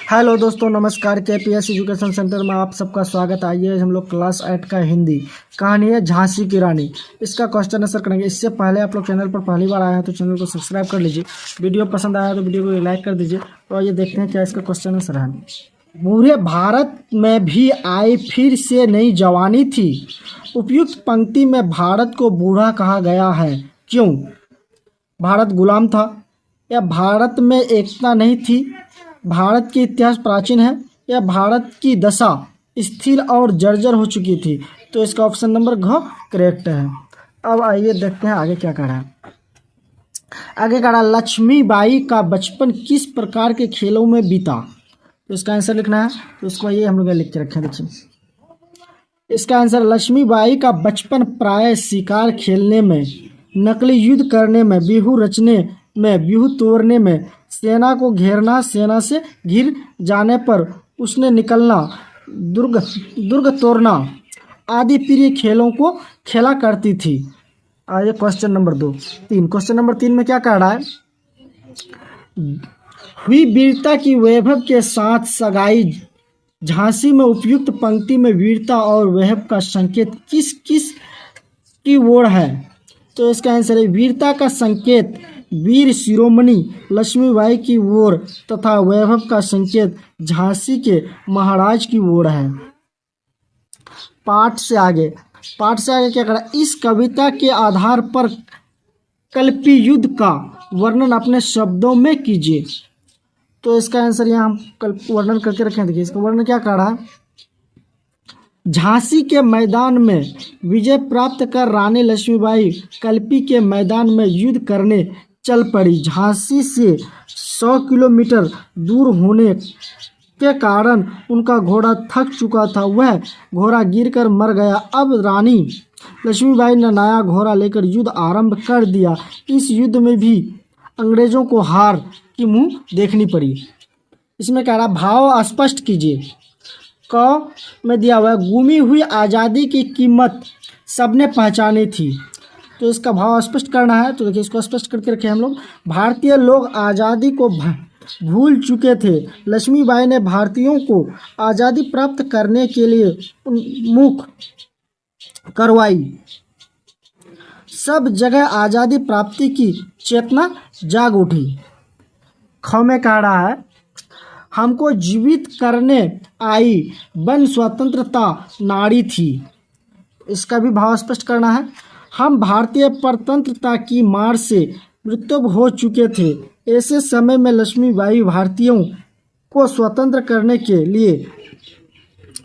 Hello दोस्तों, नमस्कार। KPS education centre में आप सबका स्वागत। आइए हम लोग क्लास 8 का हिंदी कहानी है झांसी की रानी, इसका क्वेश्चन आंसर करेंगे। इससे पहले आप लोग चैनल पर पहली बार आए हैं तो चैनल को सब्सक्राइब कर लीजिए। वीडियो पसंद आया तो वीडियो को लाइक कर दीजिए। तो आइए देखते हैं क्या इसका क्वेश्चन आंसर है। पूरे भारत में भी आई फिर से नई जवानी थी। उपयुक्त पंक्ति में भारत को बूढ़ा कहा गया है, क्यों? भारत गुलाम था, या भारत में एकता नहीं थी, भारत की इतिहास प्राचीन है, या भारत की दशा स्थिर और जर्जर हो चुकी थी। तो इसका ऑप्शन नंबर घ करेक्ट है। अब आइए देखते हैं आगे क्या कह रहा है। आगे कह रहा है लक्ष्मीबाई का बचपन किस प्रकार के खेलों में बीता। तो इसका आंसर लिखना है। तो इसको ये हम लोग लिख के रखें। देखिए इसका आंसर, लक्ष्मीबाई का बचपन प्राय शिकार खेलने में, नकली युद्ध करने में, बिहू रचने में, बिहू तोड़ने में, सेना को घेरना, सेना से घिर जाने पर उसने निकलना, दुर्ग तोड़ना आदि प्रिय खेलों को खेला करती थी। आइए क्वेश्चन नंबर 3। क्वेश्चन नंबर 3 में क्या कह रहा है? हुई वीरता की वैभव के साथ सगाई झांसी में उपयुक्त पंक्ति में वीरता और वैभव का संकेत किस किस की ओर है। तो इसका आंसर है, वीरता का संकेत वीर शिरोमणि लक्ष्मीबाई की ओर तथा वैभव का संकेत झांसी के महाराज की ओर है। पाठ से आगे क्या करा? इस कविता के आधार पर कल्पी युद्ध का वर्णन अपने शब्दों में कीजिए। तो इसका आंसर यहाँ हम वर्णन करके रखें। देखिए इसका वर्णन क्या कर रहा है? झांसी के मैदान में विजय प्राप्त कर रानी लक्ष्मीबाई कल्पी के मैदान में युद्ध करने चल पड़ी। झांसी से 100 किलोमीटर दूर होने के कारण उनका घोड़ा थक चुका था, वह घोड़ा गिरकर मर गया। अब रानी लक्ष्मीबाई ने नया घोड़ा लेकर युद्ध आरंभ कर दिया। इस युद्ध में भी अंग्रेजों को हार की मुंह देखनी पड़ी। इसमें कह रहा, भाव स्पष्ट कीजिए। क में दिया हुआ है, गुमी हुई आज़ादी की कीमत सबने पहचानी थी। तो इसका भाव स्पष्ट करना है। तो देखिए इसको स्पष्ट करके रखे हम लोग। भारतीय लोग आज़ादी को भूल चुके थे। लक्ष्मीबाई ने भारतीयों को आज़ादी प्राप्त करने के लिए उन्मुख करवाई। सब जगह आज़ादी प्राप्ति की चेतना जाग उठी। ख में कह रहा है, हमको जीवित करने आई बन स्वतंत्रता नारी थी। इसका भी भाव स्पष्ट करना है। हम भारतीय परतंत्रता की मार से मृत्यु हो चुके थे। ऐसे समय में लक्ष्मीबाई भारतीयों को स्वतंत्र करने के लिए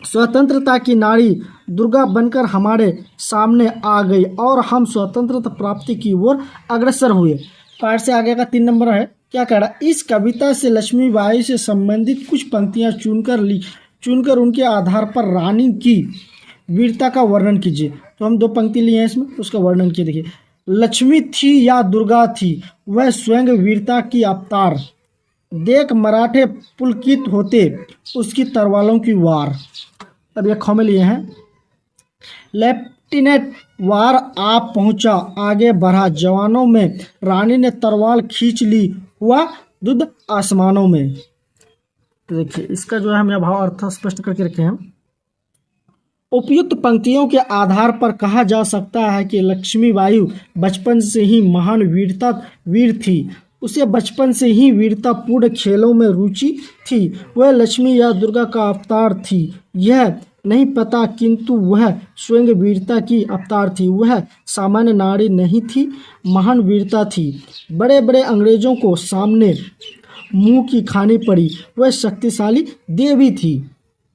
स्वतंत्रता की नारी दुर्गा बनकर हमारे सामने आ गई और हम स्वतंत्रता प्राप्ति की ओर अग्रसर हुए। पाठ से आगे का 3 नंबर है। क्या कह रहा? इस कविता से लक्ष्मीबाई से संबंधित कुछ पंक्तियां चुनकर उनके आधार पर रानी की वीरता का वर्णन कीजिए। तो हम 2 पंक्ति लिए हैं इसमें, उसका वर्णन किए। देखिए, लक्ष्मी थी या दुर्गा थी, वह स्वयं वीरता की अवतार। देख मराठे पुलकित होते उसकी तरवालों की वार। अब ये ख में लिए हैं। लेफ्टिनेंट वार आप पहुंचा, आगे बढ़ा, जवानों में रानी ने तरवाल खींच ली, हुआ युद्ध आसमानों में। तो देखिए इसका जो है हम भाव अर्थ स्पष्ट करके रखे हैं। उपयुक्त पंक्तियों के आधार पर कहा जा सकता है कि लक्ष्मीबाई बचपन से ही महान वीर थी। उसे बचपन से ही वीरतापूर्ण खेलों में रुचि थी। वह लक्ष्मी या दुर्गा का अवतार थी, यह नहीं पता, किंतु वह स्वयं वीरता की अवतार थी। वह सामान्य नारी नहीं थी, महान वीरता थी। बड़े बड़े अंग्रेजों को सामने मुंह की खानी पड़ी, वह शक्तिशाली देवी थी।